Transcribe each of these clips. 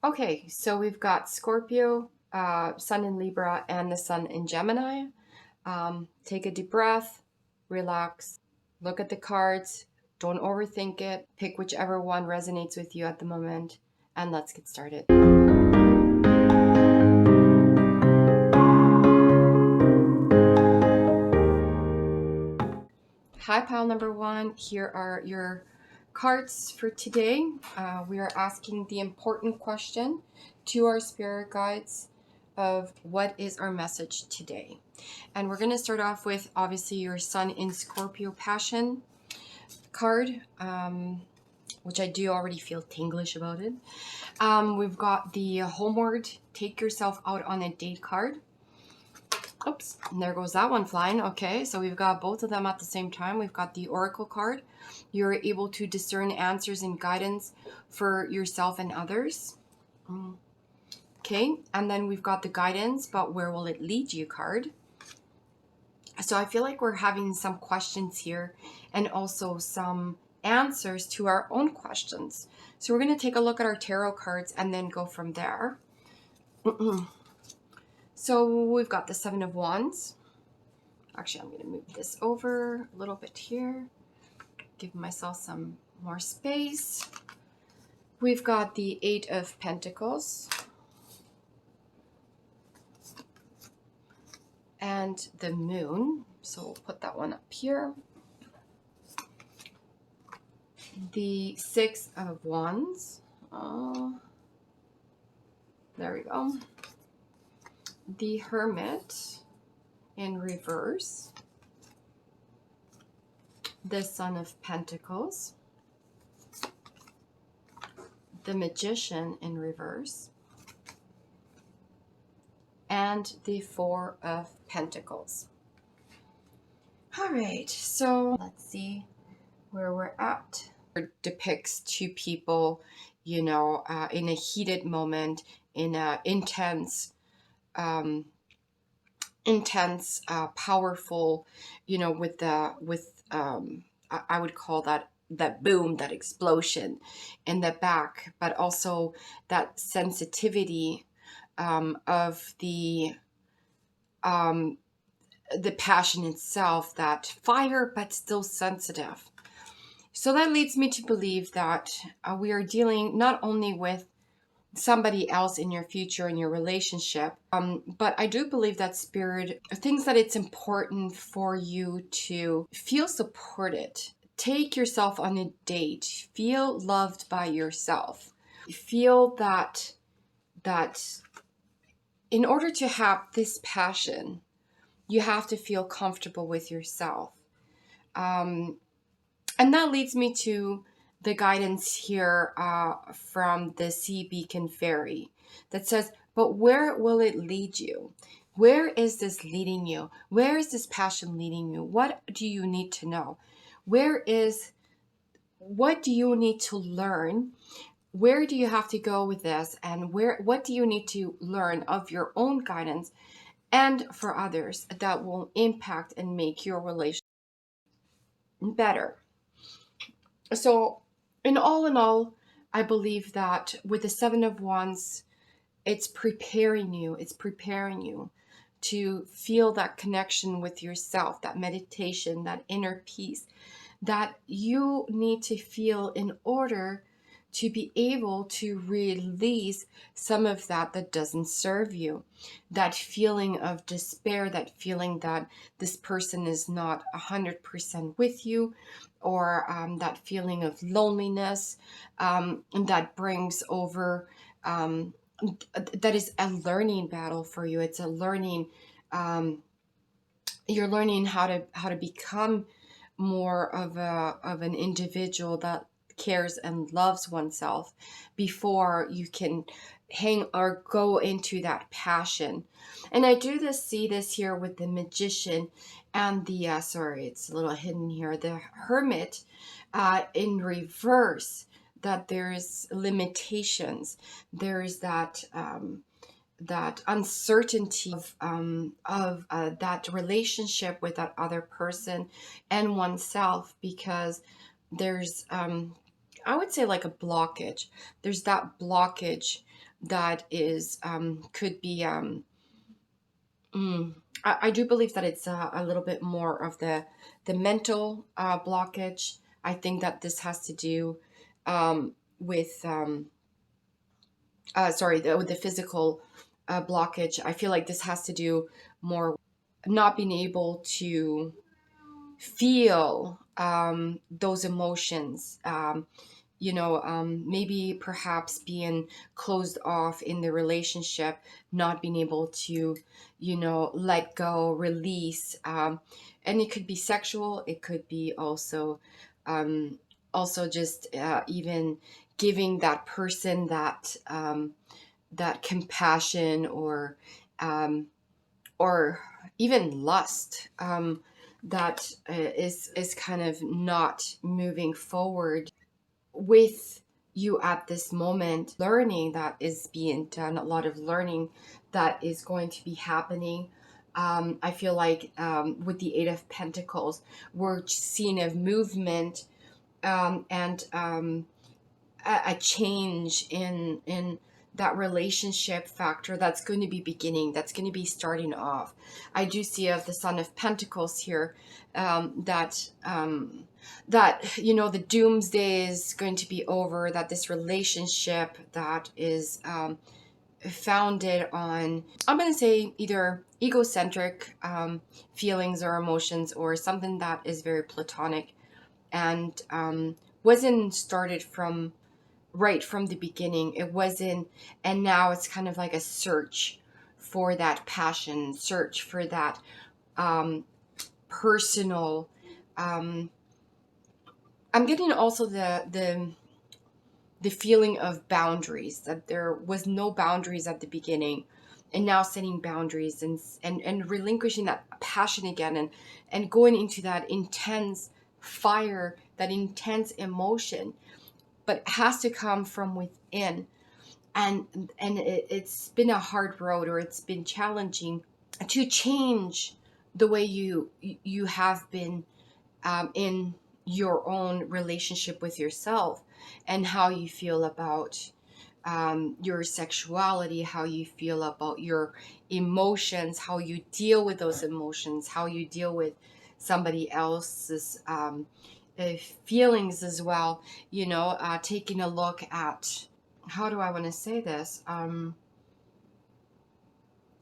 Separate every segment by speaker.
Speaker 1: Okay, so we've got Scorpio, Sun in Libra, and the Sun in Gemini. Take a deep breath, relax, look at the cards, don't overthink it, pick whichever one resonates with you at the moment, and let's get started. Hi, pile number one. Here are your cards for today. We are asking the important question to our spirit guides of what is our message today. And we're going to start off with obviously your Sun in Scorpio Passion card, which I do already feel tinglish about it. We've got the Homeward Take Yourself Out on a Date card. Oops, and there goes that one flying. Okay, so we've got both of them at the same time. We've got the Oracle card. You're able to discern answers and guidance for yourself and others. Okay, and then we've got the guidance, but where will it lead you card. So I feel like we're having some questions here and also some answers to our own questions. So we're going to take a look at our tarot cards and then go from there. So we've got the Seven of Wands. Actually, I'm going to move this over a little bit here. Give myself some more space. We've got the Eight of Pentacles. And the Moon. So we'll put that one up here. The Six of Wands. There we go. The Hermit in reverse. The Son of Pentacles. The Magician in reverse. And the Four of Pentacles. All right, so let's see where we're at. It depicts two people, you know, in a heated moment, in a intense, powerful, you know, I would call that boom, that explosion in the back, but also that sensitivity of the passion itself, that fire, but still sensitive. So that leads me to believe that we are dealing not only with somebody else in your future, in your relationship, but I do believe that Spirit thinks that it's important for you to feel supported. Take yourself on a date. Feel loved by yourself. Feel that in order to have this passion, you have to feel comfortable with yourself. And that leads me to the guidance here from the Sea Beacon Fairy that says, but where will it lead you? Where is this leading you? Where is this passion leading you? What do you need to know? What do you need to learn? Where do you have to go with this? And what do you need to learn of your own guidance and for others that will impact and make your relationship better? So in all, I believe that with the Seven of Wands, it's preparing you to feel that connection with yourself, that meditation, that inner peace that you need to feel in order to be able to release some of that doesn't serve you. That feeling of despair, that feeling that this person is not 100% with you, or that feeling of loneliness that brings over, that is a learning battle for you. It's a learning, you're learning how to become more of an individual that cares and loves oneself before you can hang or go into that passion. And I do see this here with the Magician and the sorry, it's a little hidden here, the Hermit in reverse, that there's limitations, there's that uncertainty of that relationship with that other person and oneself, because there's I would say like a blockage. There's that blockage that is could be I do believe that it's a little bit more of the mental blockage. I think that this has to do with sorry, with the physical blockage. I feel like this has to do more not being able to feel those emotions. Maybe perhaps being closed off in the relationship, not being able to, let go, release. And it could be sexual, it could be um, also just even giving that person that compassion um, or even lust that is kind of not moving forward with you at this moment. Learning that is being done, a lot of learning that is going to be happening. I feel like with the Eight of Pentacles, we're seeing a movement and a change in that relationship factor that's going to be beginning, that's going to be starting off. I do see of the Son of Pentacles here, that the doomsday is going to be over, that this relationship that is founded on, I'm going to say, either egocentric feelings or emotions, or something that is very platonic and wasn't started from right from the beginning. It wasn't, and now it's kind of like a search for that passion, search for that personal. Um, I'm getting also the feeling of boundaries, that there was no boundaries at the beginning, and now setting boundaries and relinquishing that passion again, and going into that intense fire, that intense emotion, but it has to come from within. And it's been a hard road, or it's been challenging to change the way you have been in your own relationship with yourself, and how you feel about your sexuality, how you feel about your emotions, how you deal with those emotions, how you deal with somebody else's feelings as well. Taking a look at, how do I want to say this?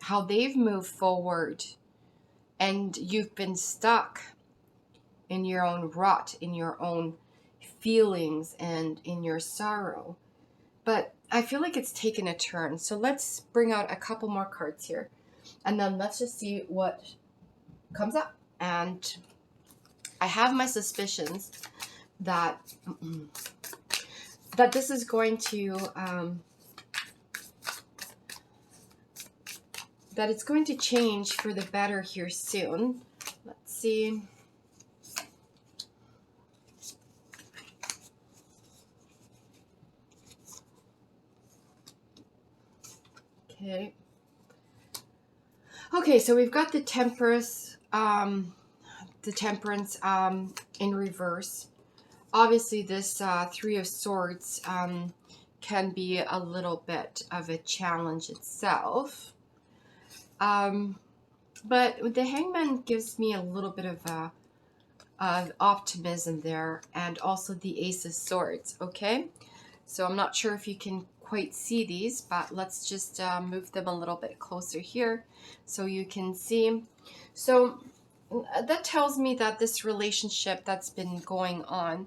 Speaker 1: How they've moved forward, and you've been stuck in your own rut, in your own feelings, and in your sorrow. But I feel like it's taken a turn. So let's bring out a couple more cards here, and then let's just see what comes up. And I have my suspicions that that this is going to that it's going to change for the better here soon. Let's see. Okay. Okay, so we've got the Temperance, in reverse. Obviously, this Three of Swords can be a little bit of a challenge itself. But the Hangman gives me a little bit of optimism there, and also the Ace of Swords, okay? So I'm not sure if you can quite see these, but let's just move them a little bit closer here so you can see. So that tells me that this relationship that's been going on,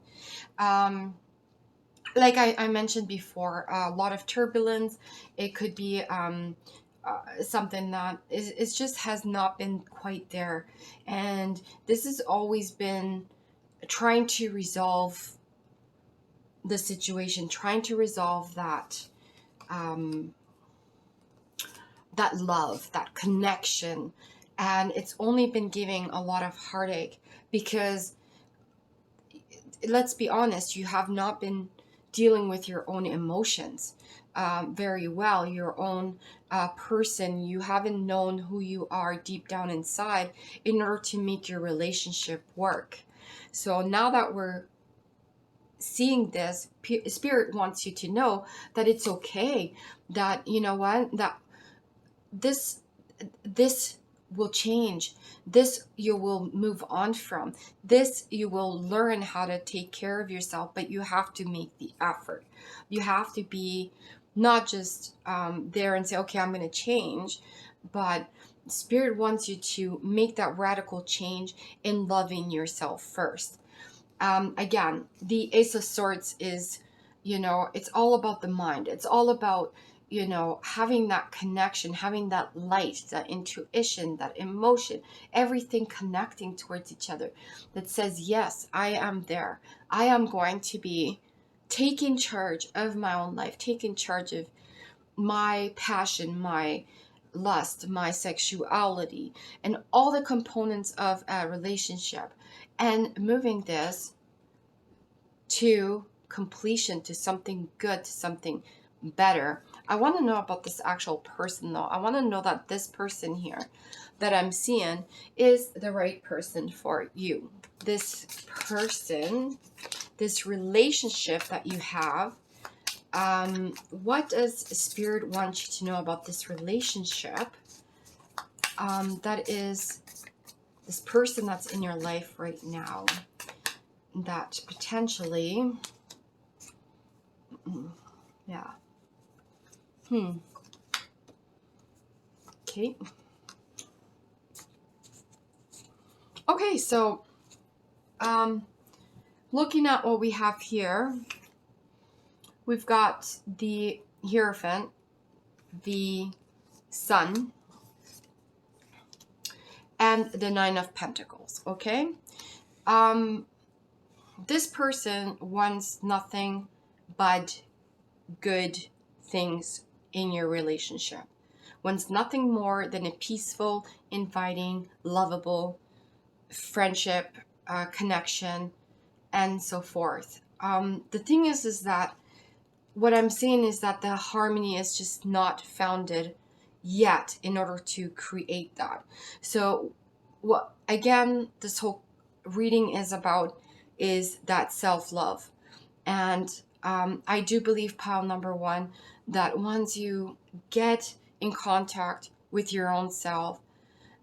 Speaker 1: like I mentioned before, a lot of turbulence. It could be something that is just has not been quite there. And this has always been trying to resolve the situation, trying to resolve that love, that connection. And it's only been giving a lot of heartache because, let's be honest, you have not been dealing with your own emotions very well, your own person. You haven't known who you are deep down inside in order to make your relationship work. So now that we're seeing this, Spirit wants you to know that it's okay, that, you know what, that this will change. This you will move on from. This you will learn how to take care of yourself, but you have to make the effort. You have to be not just there and say, okay, I'm going to change, but Spirit wants you to make that radical change in loving yourself first. Again, the Ace of Swords is, it's all about the mind. It's all about, having that connection, having that light, that intuition, that emotion, everything connecting towards each other that says, yes, I am there. I am going to be taking charge of my own life, taking charge of my passion, my lust, my sexuality, and all the components of a relationship, and moving this to completion, to something good, to something better. I want to know about this actual person, though. I want to know that this person here that I'm seeing is the right person for you. This person, this relationship that you have, what does Spirit want you to know about this relationship? That is this person that's in your life right now, that potentially, yeah. Okay. Okay, so looking at what we have here, we've got the Hierophant, the Sun, and the Nine of Pentacles, okay? This person wants nothing but good things in your relationship. Wants nothing more than a peaceful, inviting, lovable friendship, connection, and so forth. The thing is that what I'm saying is that the harmony is just not founded yet in order to create that. So what, again, this whole reading is about is that self-love. And I do believe, pile number one, that once you get in contact with your own self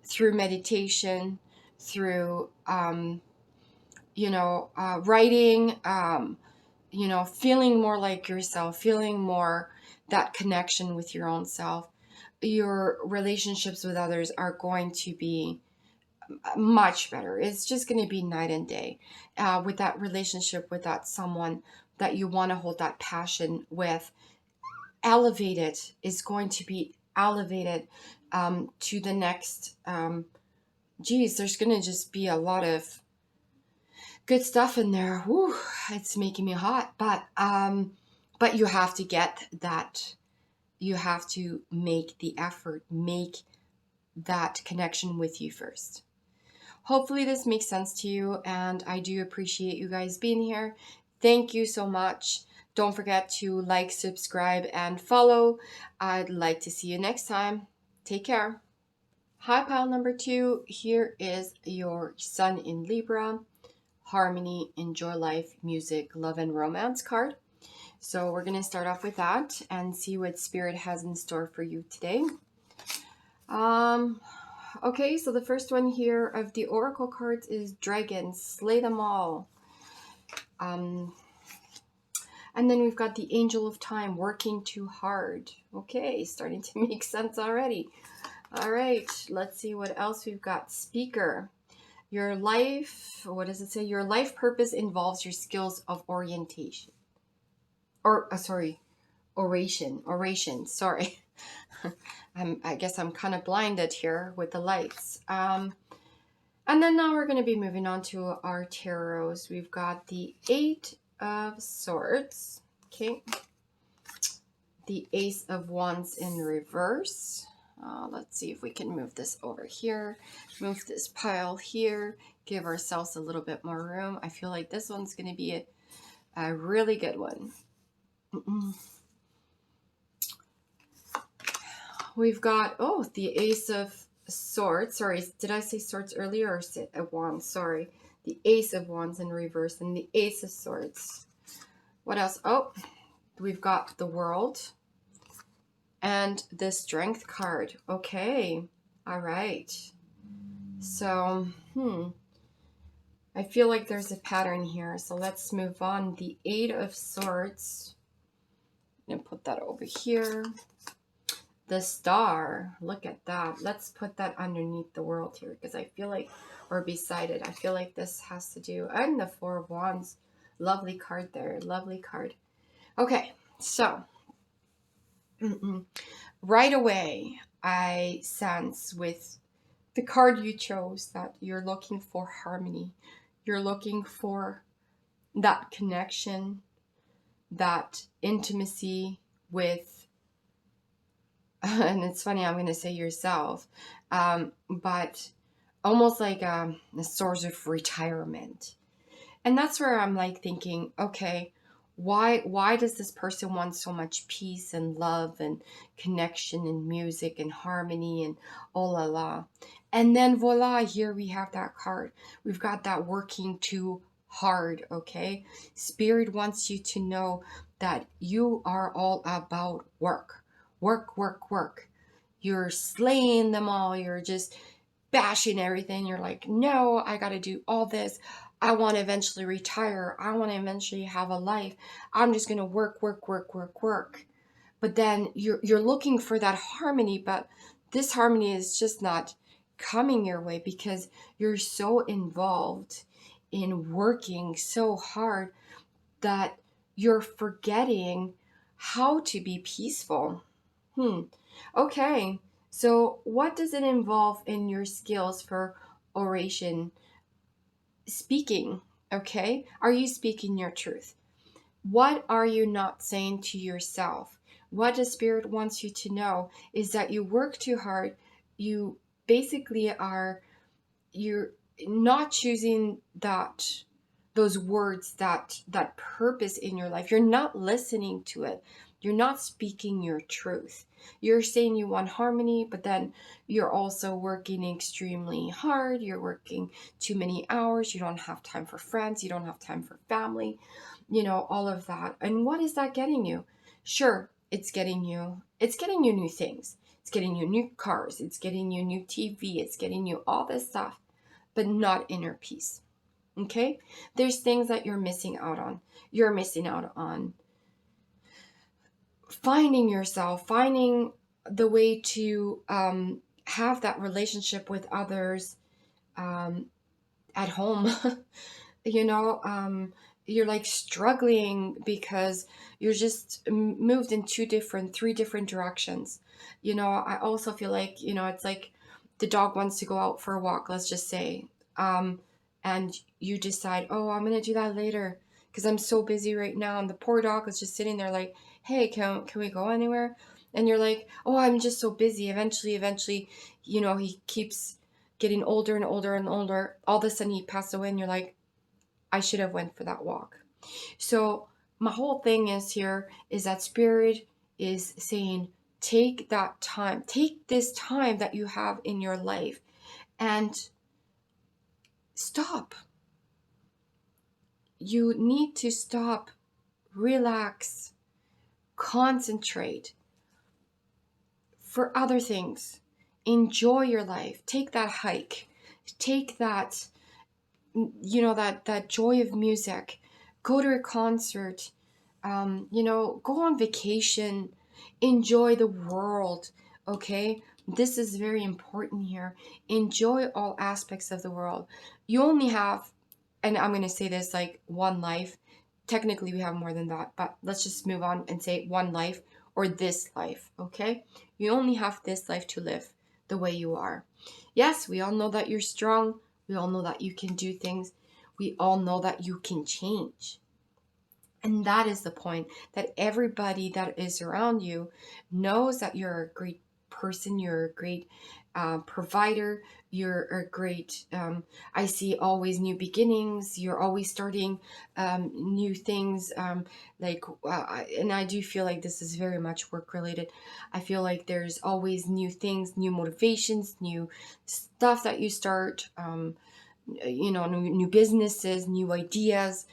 Speaker 1: through meditation, through, writing, feeling more like yourself, feeling more that connection with your own self, your relationships with others are going to be much better. It's just going to be night and day with that relationship, with that someone that you want to hold that passion with. Elevated is going to be elevated to the next. There's going to just be a lot of good stuff in there. Whew, it's making me hot, but you have to get that. You have to make the effort, make that connection with you first. Hopefully this makes sense to you, and I do appreciate you guys being here. Thank you so much. Don't forget to like, subscribe, and follow. I'd like to see you next time. Take care. Hi, pile number two. Here is your Sun in Libra, harmony, enjoy life, music, love, and romance card. So we're going to start off with that and see what Spirit has in store for you today. Okay, so the first one here of the Oracle cards is Dragons, slay them all. And then we've got the Angel of Time, working too hard. Okay, starting to make sense already. All right, let's see what else we've got. Speaker, your life, what does it say? Your life purpose involves your skills of orientation. Oration, sorry. I guess I'm kind of blinded here with the lights. And then now we're going to be moving on to our tarots. We've got the Eight of Swords, okay, the Ace of Wands in reverse. Let's see if we can move this over here, move this pile here, give ourselves a little bit more room. I feel like this one's going to be a really good one. We've got, the Ace of Swords. Sorry, did I say swords earlier or wands? Sorry. The Ace of Wands in reverse and the Ace of Swords. What else? Oh, we've got the World and the Strength card. Okay. All right. So, I feel like there's a pattern here. So let's move on. The Eight of Swords. I'm gonna put that over here. The Star. Look at that. Let's put that underneath the World here because I feel like, or beside it, I feel like this has to do. And the Four of Wands. Lovely card there. Lovely card. Okay. So, right away, I sense with the card you chose that you're looking for harmony. You're looking for that connection, that intimacy with, and it's funny, I'm going to say yourself, but almost like a source of retirement. And that's where I'm like thinking, okay, why does this person want so much peace and love and connection and music and harmony and oh la la? And then voila, here we have that card. We've got that working too hard, okay? Spirit wants you to know that you are all about work. Work, work, work. You're slaying them all. You're just bashing everything. You're like, no, I got to do all this. I want to eventually retire. I want to eventually have a life. I'm just going to work, work, work, work, work. But then you're looking for that harmony, but this harmony is just not coming your way because you're so involved in working so hard that you're forgetting how to be peaceful. Okay. So what does it involve in your skills for oration? Speaking, okay? Are you speaking your truth? What are you not saying to yourself? What the Spirit wants you to know is that you work too hard. You basically you're not choosing those words, that purpose in your life. You're not listening to it. You're not speaking your truth. You're saying you want harmony, but then you're also working extremely hard. You're working too many hours. You don't have time for friends. You don't have time for family, all of that. And what is that getting you? Sure, it's getting you new things. It's getting you new cars. It's getting you new TV. It's getting you all this stuff, but not inner peace. Okay? There's things that you're missing out on. You're missing out on finding yourself, finding the way to have that relationship with others at home. You're like struggling because you're just moved in three different directions. I also feel like, it's like the dog wants to go out for a walk, let's just say. And you decide, oh, I'm going to do that later because I'm so busy right now. And the poor dog is just sitting there like, hey, can we go anywhere? And you're like, oh, I'm just so busy. Eventually, he keeps getting older and older and older. All of a sudden he passed away and you're like, I should have went for that walk. So my whole thing is that Spirit is saying, take that time, take this time that you have in your life and stop. You need to stop, relax, concentrate for other things. Enjoy your life. Take that hike. Take that, that joy of music. Go to a concert. Go on vacation. Enjoy the world. Okay? This is very important here. Enjoy all aspects of the world. You only have, and I'm going to say this like one life. Technically, we have more than that, but let's just move on and say one life or this life, okay? You only have this life to live the way you are. Yes, we all know that you're strong. We all know that you can do things. We all know that you can change. And that is the point, that everybody that is around you knows that you're a great person, you're a great provider, you're a great, I see always new beginnings, you're always starting new things, and I do feel like this is very much work related. I feel like there's always new things, new motivations, new stuff that you start, new businesses, new ideas.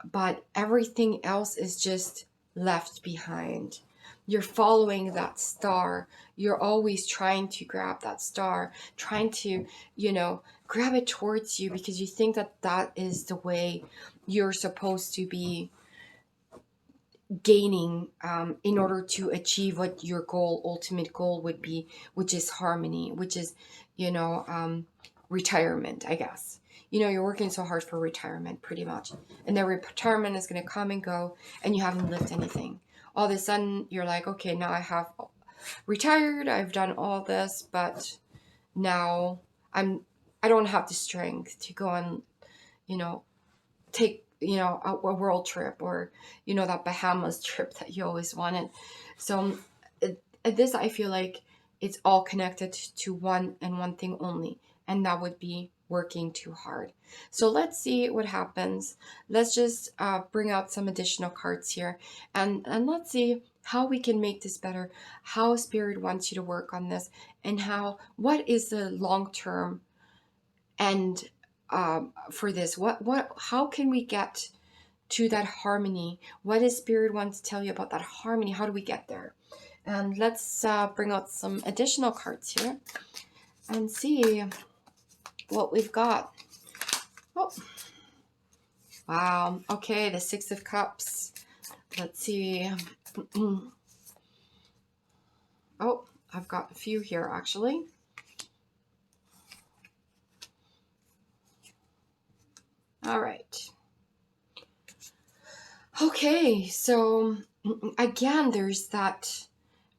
Speaker 1: but everything else is just left behind. You're following that star. You're always trying to grab that star, trying to, grab it towards you because you think that that is the way you're supposed to be gaining in order to achieve what your ultimate goal would be, which is harmony, which is, retirement, I guess. You're working so hard for retirement, pretty much. And then retirement is going to come and go, and you haven't lived anything. All of a sudden, you're like, okay, now I have retired, I've done all this, but now I don't have the strength to go and, take, a world trip, or, that Bahamas trip that you always wanted. So this, I feel like it's all connected to one and one thing only, and that would be working too hard. So let's see what happens. Let's just bring out some additional cards here, and let's see how we can make this better, how Spirit wants you to work on this, and what is the long-term end for this. How can we get to that harmony? What does Spirit want to tell you about that harmony? How do we get there? And let's bring out some additional cards here and see what we've got. Oh, wow. Okay, the Six of Cups. Let's see. Oh, I've got a few here, actually. All right. Okay, so again, there's that.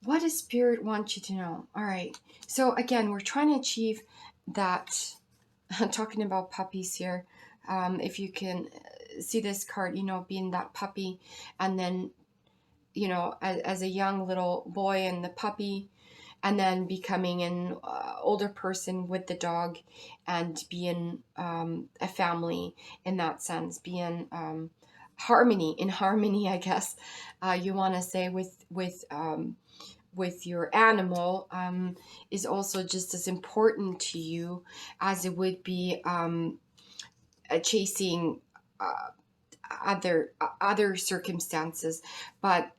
Speaker 1: What does Spirit want you to know? All right. So again, we're trying to achieve that. I'm talking about puppies here. If you can see this card, being that puppy, and then, as a young little boy and the puppy, and then becoming an older person with the dog, and being a family in that sense, being in harmony, I guess you want to say, with your animal, is also just as important to you as it would be chasing other circumstances. But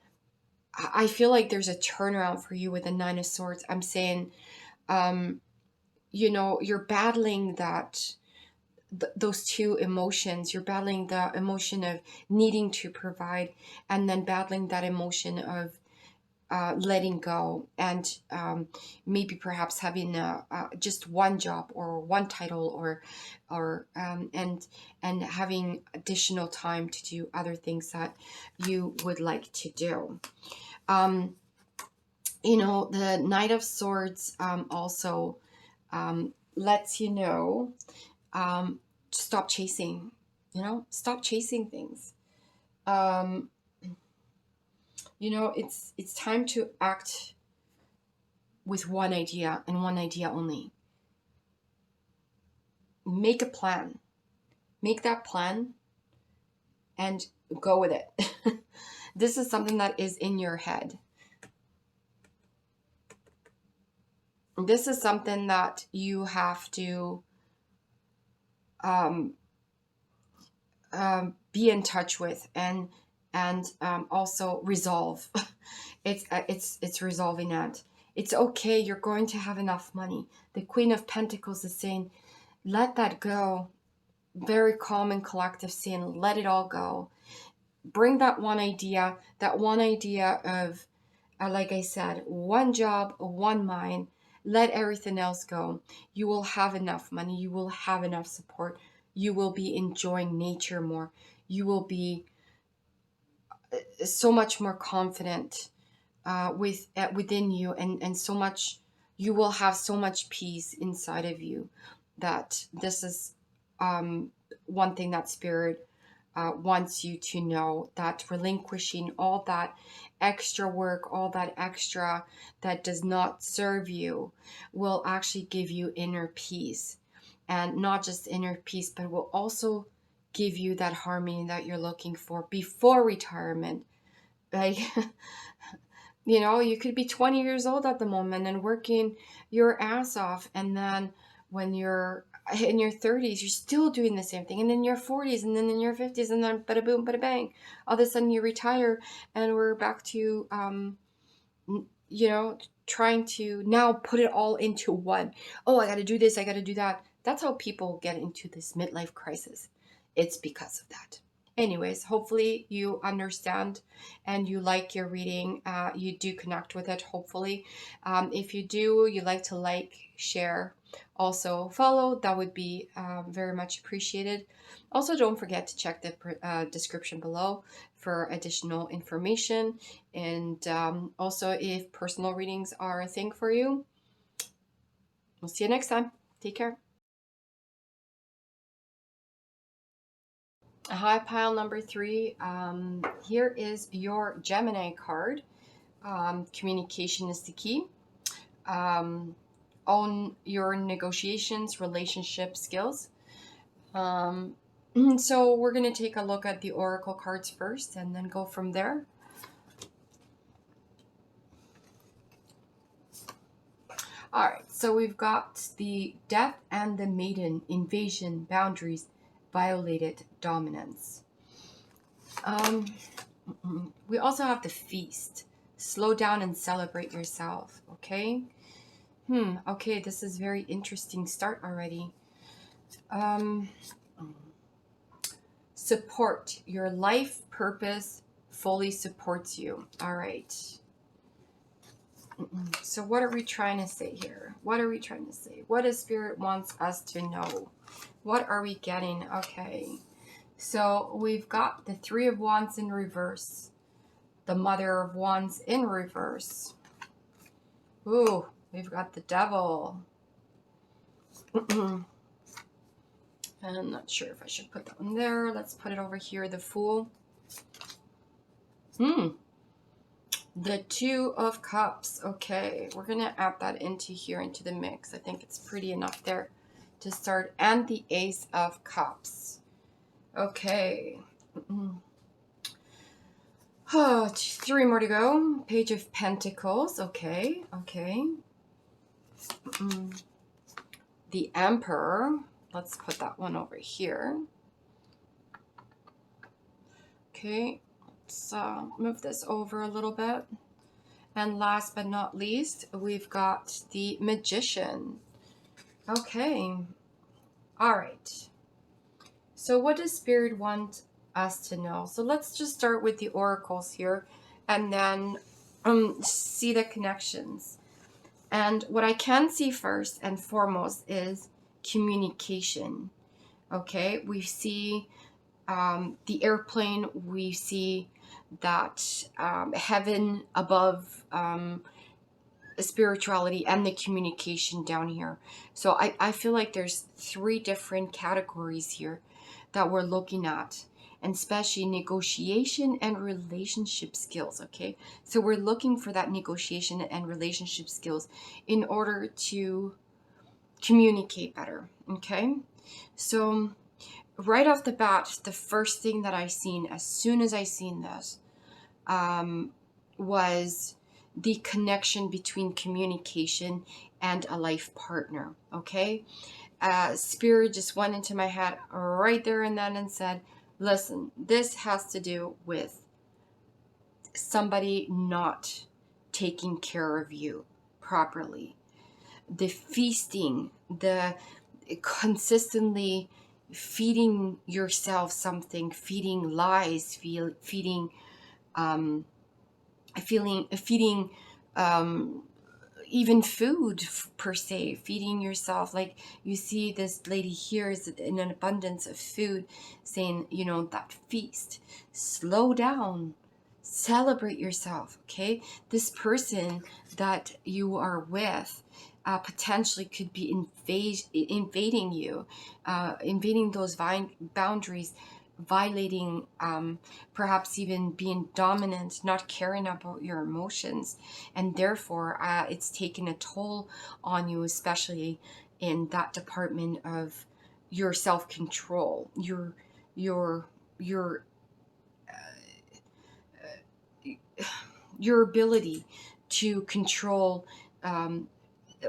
Speaker 1: I feel like there's a turnaround for you with the Nine of Swords. I'm saying, you're battling those two emotions. You're battling the emotion of needing to provide, and then battling that emotion of letting go, and maybe perhaps having just one job or one title, and having additional time to do other things that you would like to do. The Knight of Swords also lets you know, stop chasing. Stop chasing things. It's time to act with one idea and one idea only. Make a plan. Make that plan and go with it. This is something that is in your head. This is something that you have to be in touch with, and also resolve. It's resolving that. It's okay. You're going to have enough money. The Queen of Pentacles is saying, let that go. Very calm and collective, saying, let it all go. Bring that one idea of, like I said, one job, one mind. Let everything else go. You will have enough money. You will have enough support. You will be enjoying nature more. You will be so much more confident within you, and so much, you will have so much peace inside of you, that this is one thing that Spirit wants you to know, that relinquishing all that extra work, all that extra that does not serve you, will actually give you inner peace. And not just inner peace, but will also give you that harmony that you're looking for before retirement. Like, you could be 20 years old at the moment and working your ass off, and then when you're in your 30s, you're still doing the same thing. And in your 40s, and then in your 50s, and then bada boom, bada bang. All of a sudden you retire and we're back to, you know, trying to now put it all into one. Oh, I got to do this, I got to do that. That's how people get into this midlife crisis. It's because of that. Anyways, hopefully you understand and you like your reading. You do connect with it, hopefully. If you do, you like to like, share, also follow, that would be very much appreciated. Also, don't forget to check the description below for additional information. And also, if personal readings are a thing for you, we'll see you next time. Take care. Hi, pile number 3. Here is your Gemini card. Communication is the key. Own your negotiations, relationship skills. So we're going to take a look at the oracle cards first and then go from there. All right, so we've got the Death and the Maiden, invasion, boundaries, violated, dominance. We also have the Feast, slow down and celebrate yourself, okay? Okay, this is very interesting start already. Support, your life purpose fully supports you. All right. So what are we trying to say here? What are we trying to say? What does Spirit wants us to know? What are we getting? Okay. So we've got the Three of Wands in reverse. The Mother of Wands in reverse. Ooh, we've got the Devil. I'm not sure if I should put that one there. Let's put it over here. The Fool. The Two of Cups. Okay, we're going to add that into here, into the mix. I think it's pretty enough there to start. And the Ace of Cups. Okay. Oh, 3 more to go. Page of Pentacles. Okay, okay. The Emperor. Let's put that one over here. Okay, let's move this over a little bit. And last but not least, we've got the Magician. Okay. All right. So what does Spirit want us to know? So let's just start with the oracles here and then see the connections. And what I can see first and foremost is communication. Okay, we see the airplane, we see that heaven above, spirituality, and the communication down here. So I feel like there's 3 different categories here that we're looking at, and especially negotiation and relationship skills. Okay, so we're looking for that negotiation and relationship skills in order to communicate better. Okay, so right off the bat, the first thing that I seen as soon as I seen this was the connection between communication and a life partner. Okay, Spirit just went into my head right there and then and said, listen, this has to do with somebody not taking care of you properly. The feasting, the consistently feeding yourself something, feeding lies, feeding even food per se, feeding yourself. Like you see this lady here is in an abundance of food, saying, you know, that feast, slow down, celebrate yourself. Okay, this person that you are with potentially could be invading you, invading those boundaries, violating, perhaps even being dominant, not caring about your emotions, and therefore it's taken a toll on you, especially in that department of your self-control, your your ability to control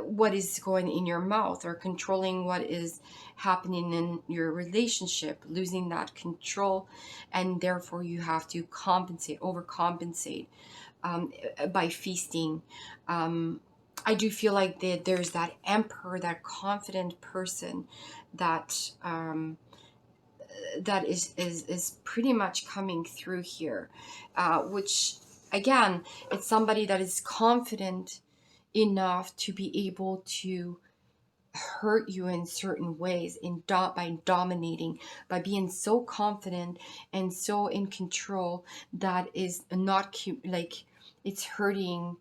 Speaker 1: what is going in your mouth, or controlling what is happening in your relationship, losing that control, and therefore you have to compensate, overcompensate, by feasting. I do feel like there's that emperor, that confident person that that is pretty much coming through here, which again, it's somebody that is confident enough to be able to hurt you in certain ways, by dominating, by being so confident and so in control that is not like it's hurting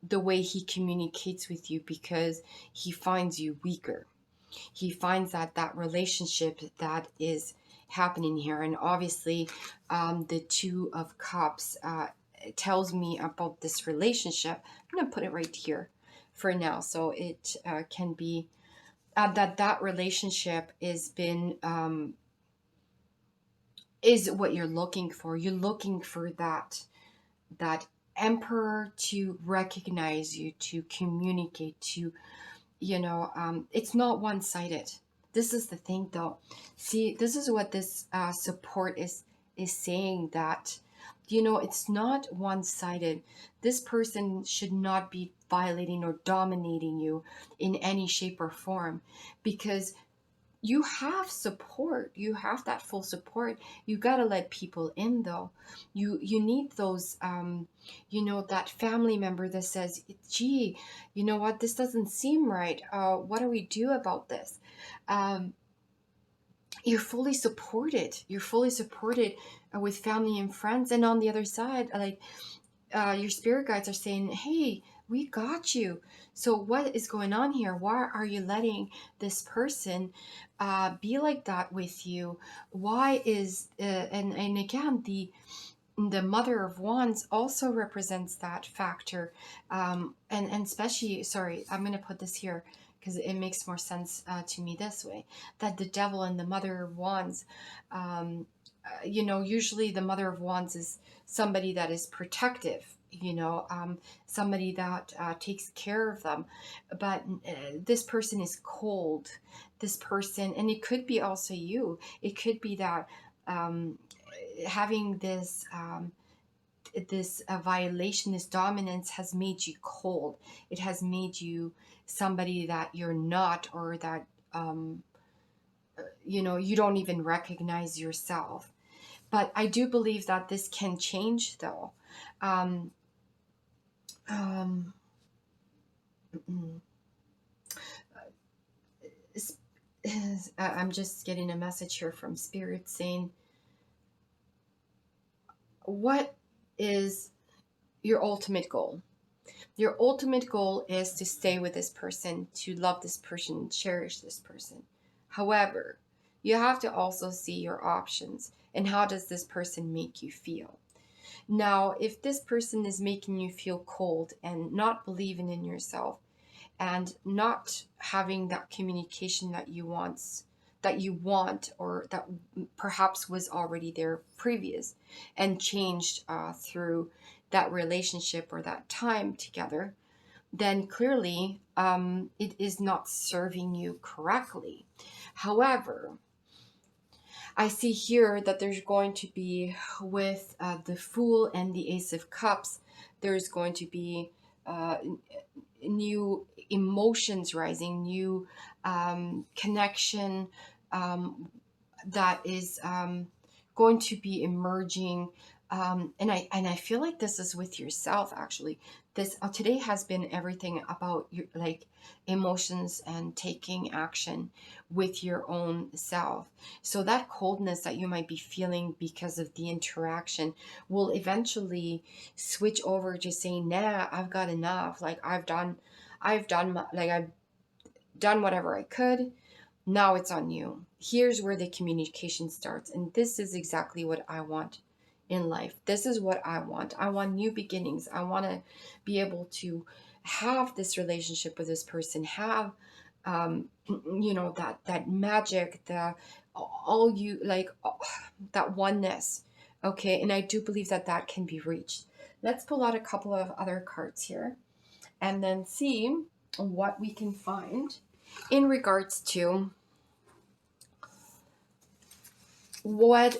Speaker 1: the way he communicates with you, because he finds you weaker. He finds that that relationship that is happening here, and obviously the Two of Cups tells me about this relationship. I'm going to put it right here for now, so it can be that relationship is what you're looking for. You're looking for that emperor to recognize you, to communicate, to, it's not one-sided. This is the thing, though. See, this is what this support is saying, that, it's not one-sided. This person should not be violating or dominating you in any shape or form, because you have support. You have that full support. You got to let people in, though. You need those that family member that says, gee, you know what, this doesn't seem right, what do we do about this? You're fully supported. You're fully supported with family and friends. And on the other side, like, your spirit guides are saying, hey, we got you. So what is going on here? Why are you letting this person be like that with you? Why is and again, the Mother of Wands also represents that factor, and especially, sorry, I'm going to put this here because it makes more sense to me this way, that the Devil and the Mother of Wands, usually the Mother of Wands is somebody that is protective, somebody that takes care of them. But this person is cold. This person, and it could be also you. It could be that having this violation, this dominance has made you cold. It has made you somebody that you're not, or that you don't even recognize yourself. But I do believe that this can change, though. Um, um, I'm just getting a message here from Spirit saying, what is your ultimate goal? Your ultimate goal is to stay with this person, to love this person, cherish this person. However, you have to also see your options, and how does this person make you feel? Now, if this person is making you feel cold and not believing in yourself, and not having that communication that you want, or that perhaps was already there previous and changed through that relationship or that time together, then clearly it is not serving you correctly. However, I see here that there's going to be, with the Fool and the Ace of Cups, there's going to be new emotions rising, new connection that is going to be emerging. And I feel like this is with yourself, actually. This today has been everything about your, like, emotions and taking action with your own self. So that coldness that you might be feeling because of the interaction will eventually switch over to saying, nah, I've got enough. Like, I've done whatever I could. Now it's on you. Here's where the communication starts. And this is exactly what I want in life. This is what I want. I want new beginnings. I want to be able to have this relationship with this person, have that magic, the all you like, that oneness. Okay, and I do believe that that can be reached. Let's pull out a couple of other cards here and then see what we can find in regards to what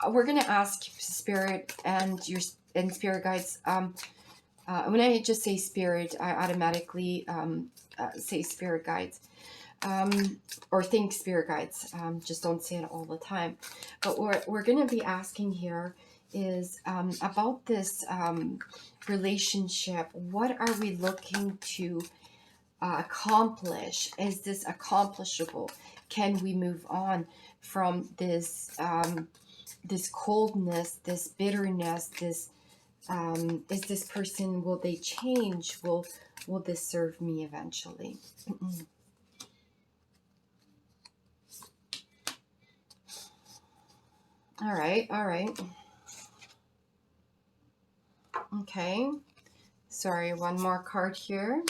Speaker 1: we're going to ask Spirit and your Spirit guides. When I just say Spirit, I automatically say Spirit guides, or think Spirit guides. Just don't say it all the time. But what we're going to be asking here is about this relationship. What are we looking to accomplish? Is this accomplishable? Can we move on from this this coldness, this bitterness, this is this person, will they change? Will this serve me eventually? All right, all right. Okay. Sorry, one more card here.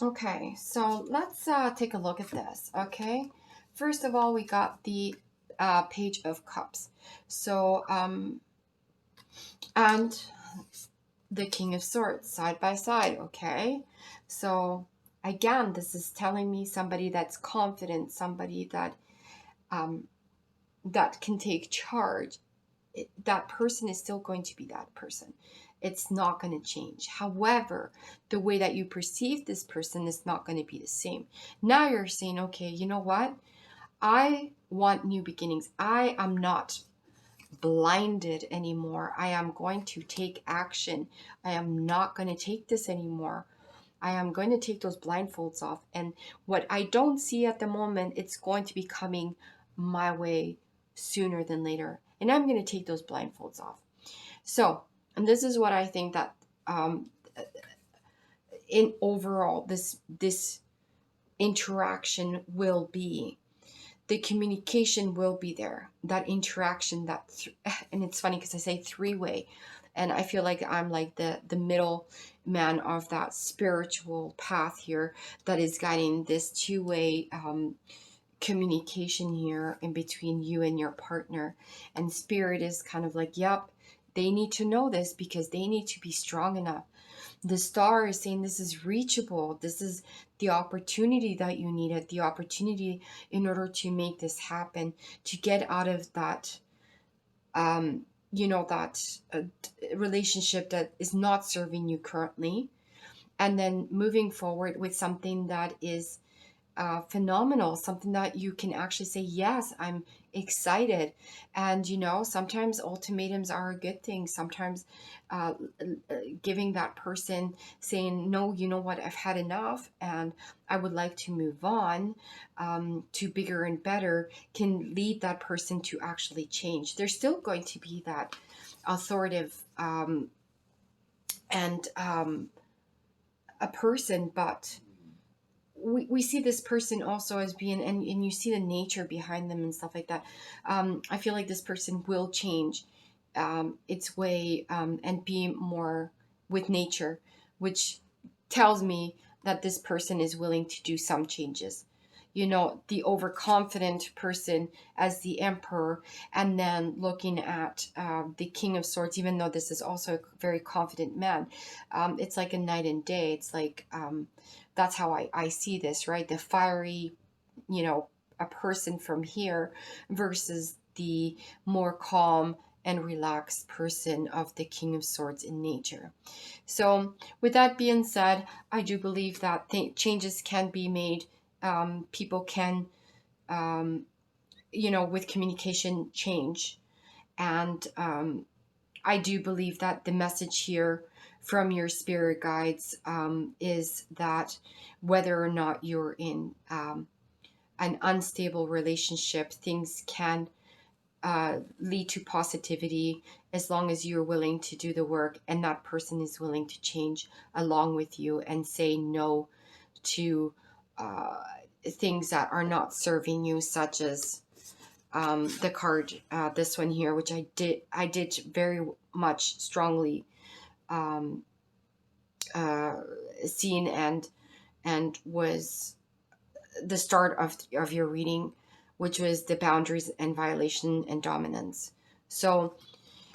Speaker 1: Okay, so let's take a look at this, okay? First of all, we got the Page of Cups. So, and the King of Swords side by side, okay? So, again, this is telling me somebody that's confident, somebody that that can take charge. That person is still going to be that person. It's not going to change. However, the way that you perceive this person is not going to be the same. Now you're saying, okay, you know what? I want new beginnings. I am not blinded anymore. I am going to take action. I am not going to take this anymore. I am going to take those blindfolds off. And what I don't see at the moment, it's going to be coming my way sooner than later. And I'm going to take those blindfolds off. So, and this is what I think that in overall, this interaction will be. The communication will be there. That interaction, and it's funny because I say three-way, and I feel like I'm like the middle man of that spiritual path here that is guiding this two-way communication here in between you and your partner. And Spirit is kind of like, yep, they need to know this because they need to be strong enough. The star is saying this is reachable. This is the opportunity that you needed, the opportunity in order to make this happen, to get out of that, that relationship that is not serving you currently, and then moving forward with something that is phenomenal, something that you can actually say, yes, I'm excited. And sometimes ultimatums are a good thing. Sometimes giving that person, saying, no, you know what, I've had enough and I would like to move on to bigger and better, can lead that person to actually change. There's still going to be that authoritative and a person, but we see this person also as being, and you see the nature behind them and stuff like that. I feel like this person will change its way and be more with nature, which tells me that this person is willing to do some changes. The overconfident person as the emperor, and then looking at the King of Swords, even though this is also a very confident man, it's like a night and day. It's like, that's how I see this, right? The fiery, a person from here versus the more calm and relaxed person of the King of Swords in nature. So with that being said, I do believe that changes can be made. People can, with communication, change. And I do believe that the message here from your spirit guides is that whether or not you're in an unstable relationship, things can lead to positivity as long as you're willing to do the work and that person is willing to change along with you and say no to things that are not serving you, such as the card, this one here, which I did very much strongly seen and was the start of your reading, which was the boundaries and violation and dominance. So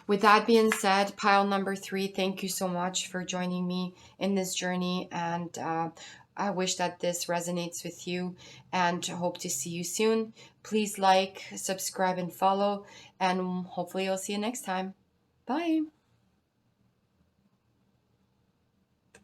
Speaker 1: With that being said, pile number 3, thank you so much for joining me in this journey. And I wish that this resonates with you and hope to see you soon. Please like, subscribe, and follow. And hopefully I'll see you next time. Bye.